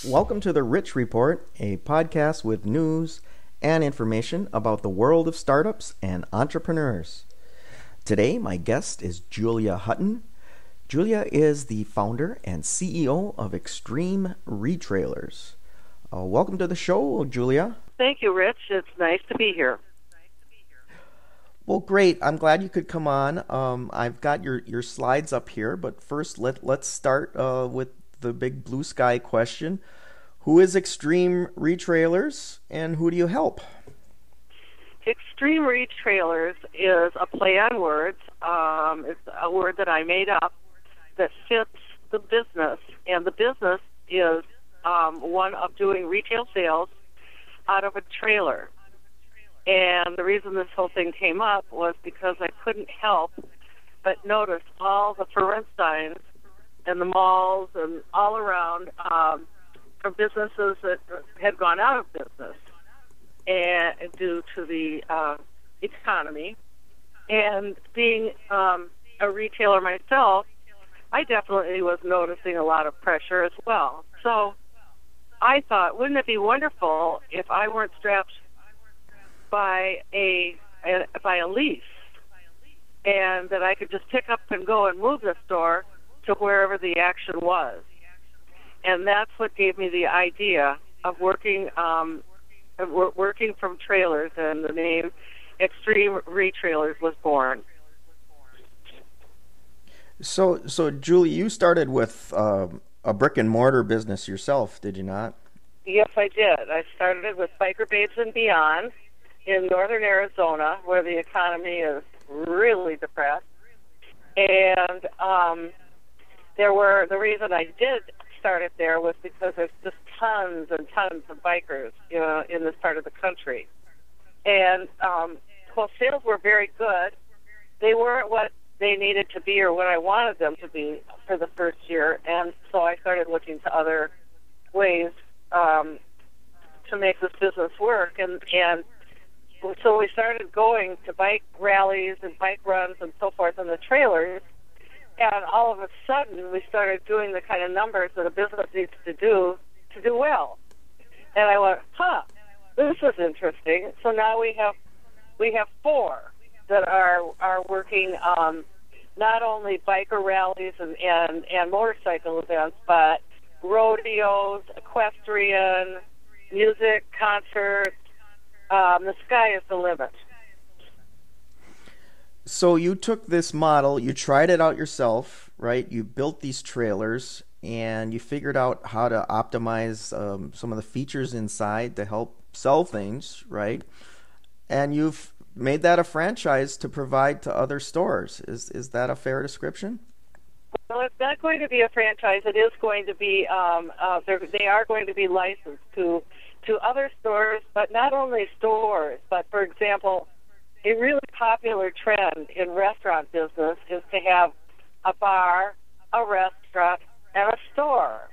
Welcome to the Rich Report, a podcast with news and information about the world of startups and entrepreneurs. Today, my guest is Julia Hutton. Julia is the founder and CEO of Extreme Retrailers. Welcome to the show, Julia. Thank you, Rich. It's nice to be here. Well, great. I'm glad you could come on. I've got your slides up here, but first let's start with the big blue sky question. Who is Extreme Retrailers and who do you help? Extreme Retrailers is a play on words. It's a word that I made up that fits the business, and the business is one of doing retail sales out of a trailer. And the reason this whole thing came up was because I couldn't help but notice all the for rent signs in the malls and all around for businesses that had gone out of business and due to the economy. And being a retailer myself, I definitely was noticing a lot of pressure as well. So I thought, wouldn't it be wonderful if I weren't strapped by a lease, and that I could just pick up and go and move the store to wherever the action was. And that's what gave me the idea of working from trailers, and the name Extreme Retrailers was born. So Julie, you started with a brick and mortar business yourself, did you not? Yes, I did. I started with Biker Babes and Beyond in northern Arizona, where the economy is really depressed. And the reason I did start it there was because there's just tons and tons of bikers, in this part of the country. And while sales were very good, they weren't what they needed to be or what I wanted them to be for the first year. And so I started looking to other ways to make this business work. And so we started going to bike rallies and bike runs and so forth in the trailers, and all of a sudden we started doing the kind of numbers that a business needs to do well. And I went, this is interesting. So now we have four that are working not only biker rallies and motorcycle events, but rodeos, equestrian, music, concerts. The sky is the limit. So you took this model, you tried it out yourself, right? You built these trailers and you figured out how to optimize some of the features inside to help sell things, right? And you've made that a franchise to provide to other stores. Is that a fair description? Well, it's not going to be a franchise. It is going to be, they are going to be licensed to other stores, but not only stores, but, for example, a really popular trend in restaurant business is to have a bar, a restaurant, and a store.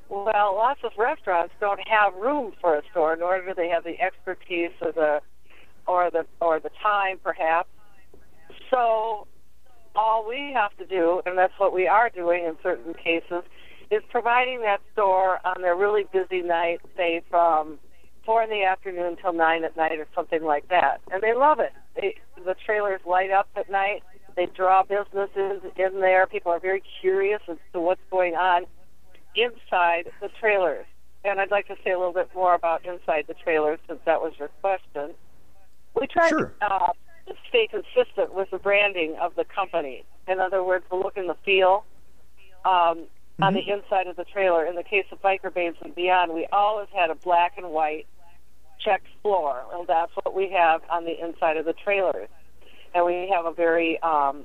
Well, lots of restaurants don't have room for a store, nor do they have the expertise or the time, perhaps. So all we have to do, and that's what we are doing in certain cases, is providing that store on their really busy night, say from 4 in the afternoon till 9 at night or something like that. And they love it. The trailers light up at night. They draw businesses in there. People are very curious as to what's going on inside the trailers. And I'd like to say a little bit more about inside the trailers, since that was your question. We try to stay consistent with the branding of the company. In other words, the look and the feel on the inside of the trailer. In the case of Biker Babes and Beyond, we always had a black and white checked floor, and that's what we have on the inside of the trailers. And we have a very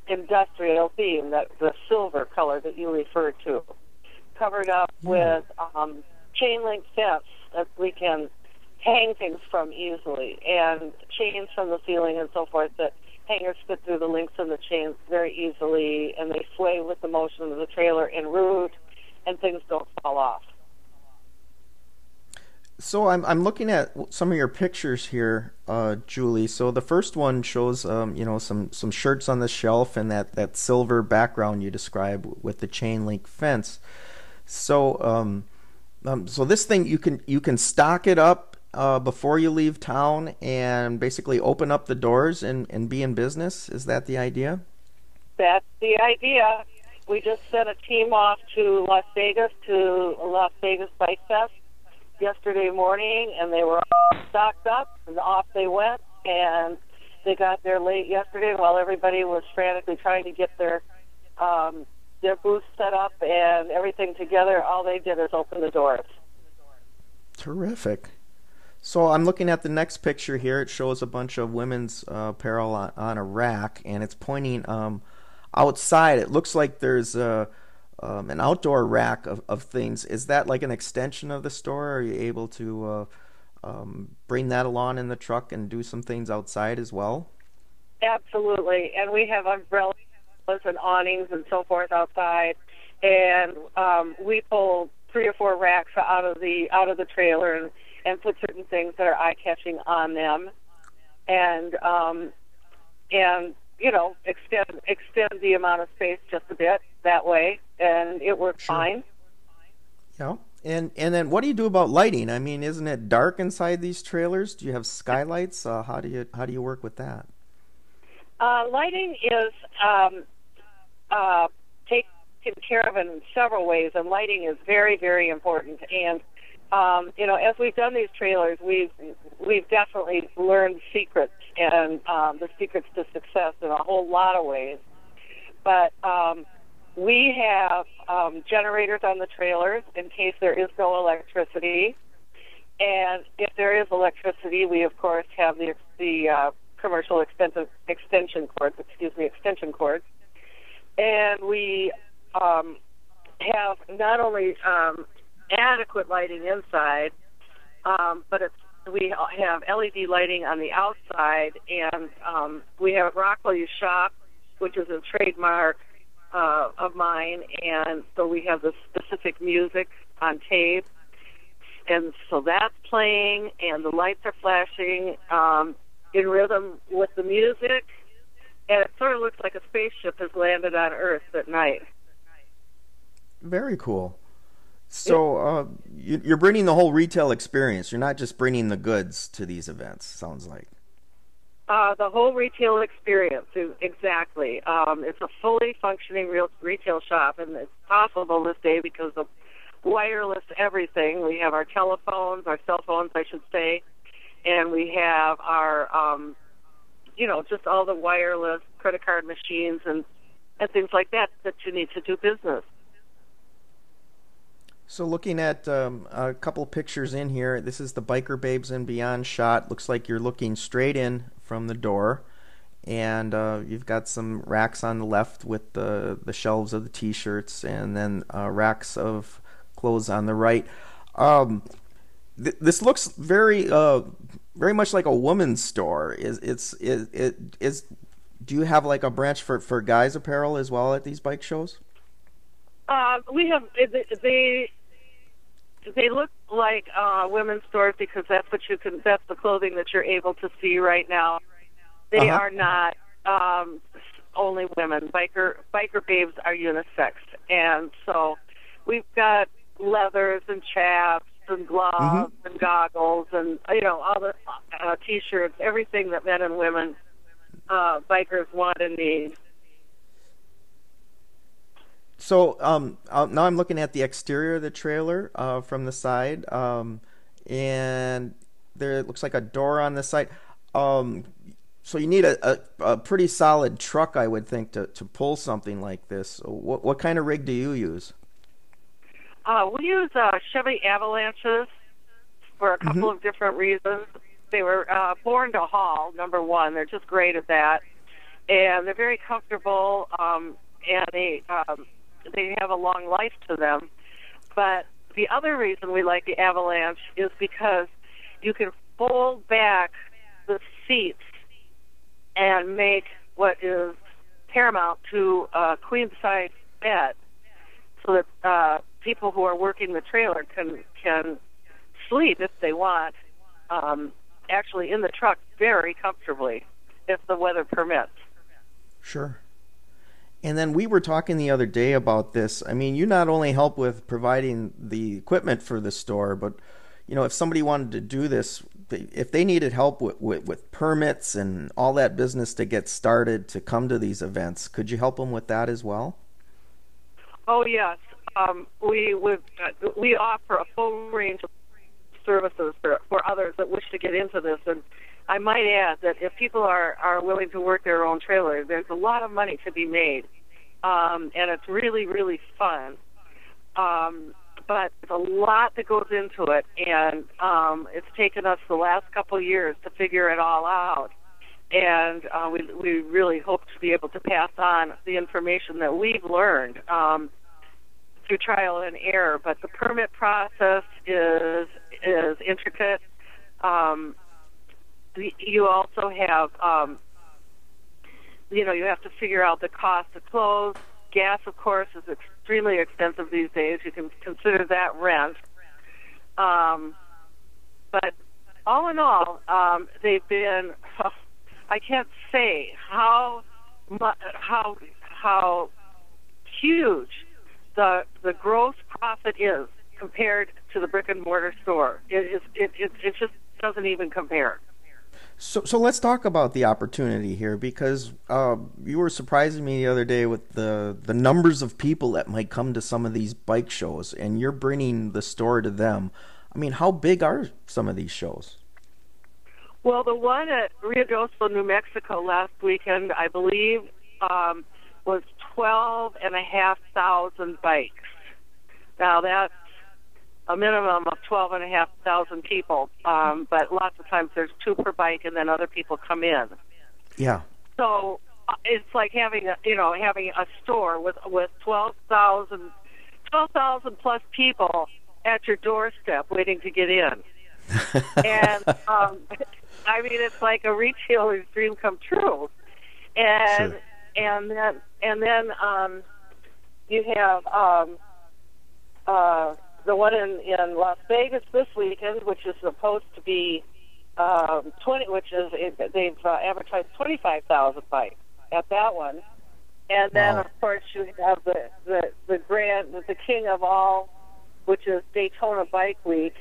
industrial theme, that the silver color that you referred to, covered up with chain link fence that we can hang things from easily, and chains from the ceiling and so forth that hangers fit through the links in the chains very easily, and they sway with the motion of the trailer en route, and things don't fall off. So I'm looking at some of your pictures here, Julie. So the first one shows some shirts on the shelf and that silver background you describe with the chain link fence. So So this thing you can stock it up before you leave town and basically open up the doors and be in business. Is that the idea? That's the idea. We just sent a team off to Las Vegas Bike Fest yesterday morning, and they were all stocked up, and off they went, and they got there late yesterday while everybody was frantically trying to get their booths set up and everything together. All they did is open the doors. Terrific. So I'm looking at the next picture here. It shows a bunch of women's apparel on a rack, and it's pointing outside. It looks like there's an outdoor rack of things. Is that like an extension of the store? Are you able to bring that along in the truck and do some things outside as well? Absolutely, and we have umbrellas and awnings and so forth outside, and we pull 3 or 4 racks out of the trailer and put certain things that are eye catching on them, and extend the amount of space just a bit that way, and it works Sure. fine. Yeah. And then what do you do about lighting? I mean, isn't it dark inside these trailers? Do you have skylights? How do you work with that? Lighting is taken care of in several ways, and lighting is very, very important. And as we've done these trailers, we've definitely learned secrets and the secrets to success in a whole lot of ways. But we have generators on the trailers in case there is no electricity. And if there is electricity, we of course have the commercial extension cords. Extension cords. And we have not only adequate lighting inside, but we have LED lighting on the outside, and we have Rockley's Shop, which is a trademark of mine, and so we have the specific music on tape, and so that's playing, and the lights are flashing in rhythm with the music, and it sort of looks like a spaceship has landed on Earth at night. Very cool. So you're bringing the whole retail experience. You're not just bringing the goods to these events, sounds like. The whole retail experience, exactly. It's a fully functioning retail shop, and it's possible this day because of wireless everything. We have our telephones, our cell phones, I should say, and we have our, just all the wireless credit card machines and things like that you need to do business. So looking at a couple pictures in here, this is the Biker Babes and Beyond shot. Looks like you're looking straight in from the door, and you've got some racks on the left with the shelves of the T-shirts, and then racks of clothes on the right. This looks very much like a woman's store. Do you have like a branch for guys' apparel as well at these bike shows? We have they look like women's stores because that's that's the clothing that you're able to see right now. They are not only women. Biker Babes are unisex, and so we've got leathers and chaps and gloves and goggles and all the T-shirts, everything that men and women bikers want and need. So now I'm looking at the exterior of the trailer from the side, and there looks like a door on the side. So you need a pretty solid truck, I would think, to pull something like this. What kind of rig do you use? We use Chevy Avalanches for a couple of different reasons. They were born to haul, number one. They're just great at that. And they're very comfortable, and they have a long life to them. But the other reason we like the Avalanche is because you can fold back the seats and make what is paramount to a queen-size bed so that people who are working the trailer can sleep if they want, actually in the truck very comfortably if the weather permits. Sure. And then we were talking the other day about this. I mean, you not only help with providing the equipment for the store, but if somebody wanted to do this, if they needed help with permits and all that business to get started to come to these events, could you help them with that as well? Oh yes, we offer a full range of services for others that wish to get into this. And I might add that if people are willing to work their own trailer, there's a lot of money to be made, and it's really, really fun. But there's a lot that goes into it, and it's taken us the last couple of years to figure it all out. And we really hope to be able to pass on the information that we've learned through trial and error. But the permit process is intricate. You also have, you have to figure out the cost of clothes. Gas, of course, is extremely expensive these days. You can consider that rent. But all in all, they've been. I can't say how huge the gross profit is compared to the brick and mortar store. It just doesn't even compare. So let's talk about the opportunity here, because you were surprising me the other day with the numbers of people that might come to some of these bike shows, and you're bringing the store to them. I mean, how big are some of these shows? Well, the one at Rio Grande, New Mexico last weekend, I believe, was 12,500 bikes. Now that's a minimum of 12,500 people, but lots of times there's two per bike, and then other people come in. Yeah. So it's like having a store with 12,000 plus people at your doorstep waiting to get in. And I mean, it's like a retailer's dream come true. And Sure. and then you have the one in Las Vegas this weekend, which is supposed to be 20, which is they've advertised 25,000 bikes at that one. And then Wow. of course you have the king of all, which is Daytona Bike Week.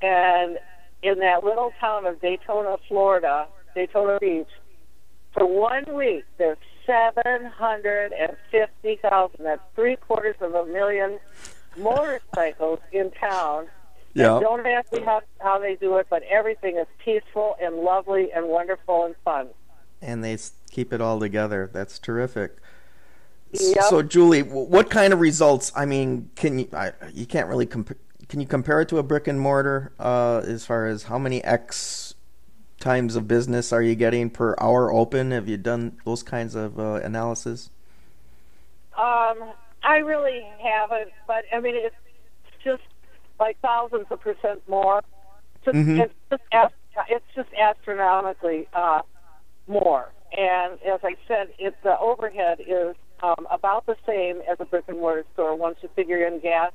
And in that little town of Daytona, Florida, Daytona Beach, for 1 week, there's 750,000. That's 750,000 motorcycles in town. Yeah. Don't ask me how they do it, but everything is peaceful and lovely and wonderful and fun. And they keep it all together. That's terrific. Yep. So, Julie, what kind of results? I mean, you can't really compare. Can you compare it to a brick and mortar as far as how many X times of business are you getting per hour open? Have you done those kinds of analysis? I really haven't, but I mean, it's just like thousands of percent more. It's just astronomically more. And as I said, the overhead is about the same as a brick and mortar store once you figure in gas.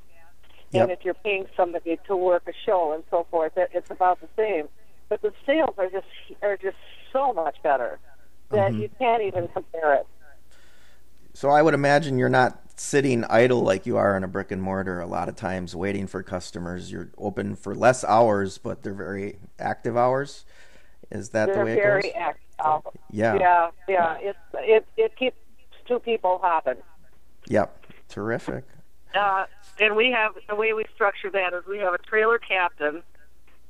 Yep. And if you're paying somebody to work a show and so forth, it's about the same. But the sales are just so much better that you can't even compare it. So I would imagine you're not sitting idle like you are in a brick and mortar a lot of times waiting for customers. You're open for less hours, but they're very active hours. Is that the way it goes? They're very active. Yeah. Yeah. It keeps two people hopping. Yep. Terrific. And we have, the way we structure that is we have a trailer captain,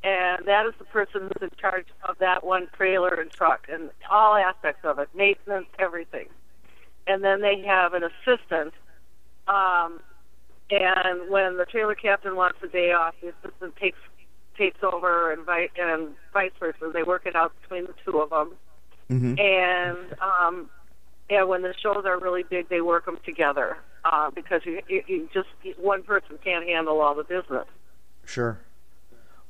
and that is the person who's in charge of that one trailer and truck and all aspects of it, maintenance, everything. And then they have an assistant, and when the trailer captain wants a day off, the assistant takes over, and vice versa. They work it out between the two of them. Mm-hmm. And when the shows are really big, they work them together because you just one person can't handle all the business. Sure.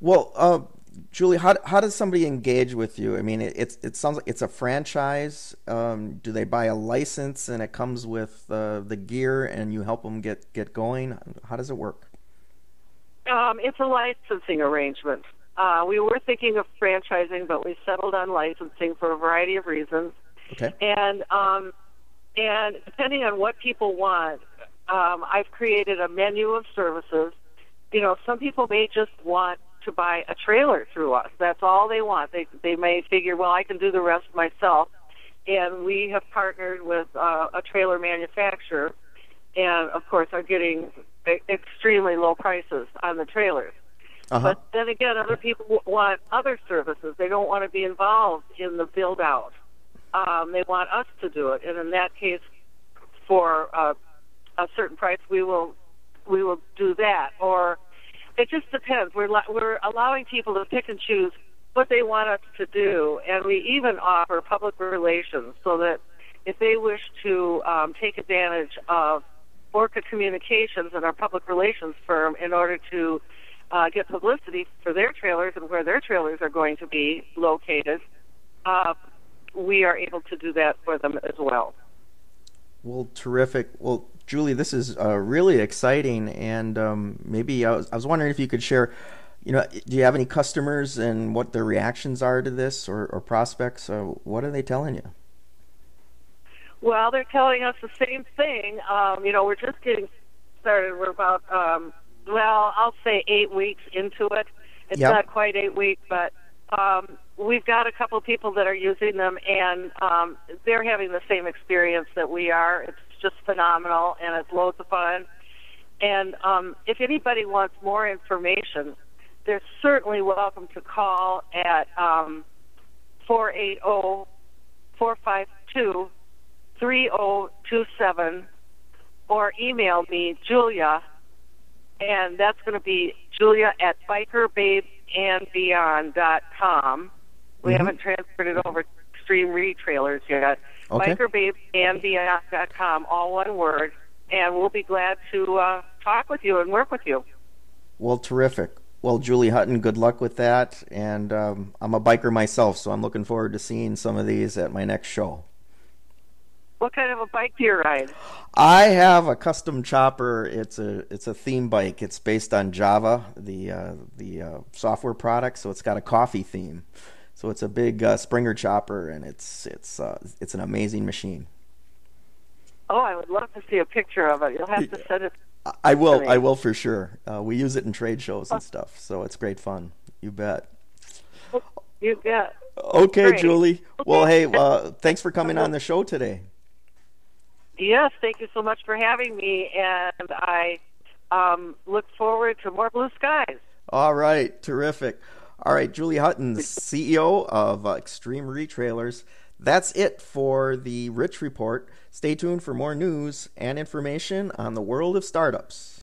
Well, Julie, how does somebody engage with you? I mean, it sounds like it's a franchise. Do they buy a license and it comes with the gear and you help them get going? How does it work? It's a licensing arrangement. We were thinking of franchising, but we settled on licensing for a variety of reasons. Okay. And And depending on what people want, I've created a menu of services. Some people may just want to buy a trailer through us. That's all they want. They may figure, well, I can do the rest myself. And we have partnered with a trailer manufacturer, and of course are getting extremely low prices on the trailers. Uh-huh. But then again, other people want other services. They don't want to be involved in the build out. They want us to do it, and in that case, for a certain price, we will do that. Or it just depends. We're allowing people to pick and choose what they want us to do, and we even offer public relations so that if they wish to take advantage of Orca Communications and our public relations firm in order to get publicity for their trailers and where their trailers are going to be located, we are able to do that for them as well. Well, terrific. Well, Julie, this is really exciting, and maybe I was wondering if you could share, do you have any customers and what their reactions are to this, or prospects? What are they telling you? Well, they're telling us the same thing. We're just getting started. We're about, I'll say 8 weeks into it. It's Yep. not quite 8 weeks, but we've got a couple of people that are using them, and they're having the same experience that we are. It's just phenomenal, and it's loads of fun. And if anybody wants more information, they're certainly welcome to call at 480-452-3027 or email me, Julia, and that's going to be Julia at bikerbabeandbeyond.com. We haven't transferred it over to Extreme Retrailers yet. Okay. bikerbabeandbeyond.com, all one word, and we'll be glad to talk with you and work with you. Well, terrific. Well, Julie Hutton, good luck with that. And I'm a biker myself, so I'm looking forward to seeing some of these at my next show. What kind of a bike do you ride? I have a custom chopper. It's a theme bike. It's based on Java, the software product. So it's got a coffee theme. So it's a big Springer chopper, and it's an amazing machine. Oh, I would love to see a picture of it. You'll have to send it. I will for sure. We use it in trade shows and stuff, so it's great fun. You bet. You bet. Okay, Great. Julie. Well, hey, thanks for coming on the show today. Yes, thank you so much for having me, and I look forward to more blue skies. All right, terrific. All right, Julie Hutton, the CEO of Extreme Retrailers. That's it for the Rich Report. Stay tuned for more news and information on the world of startups.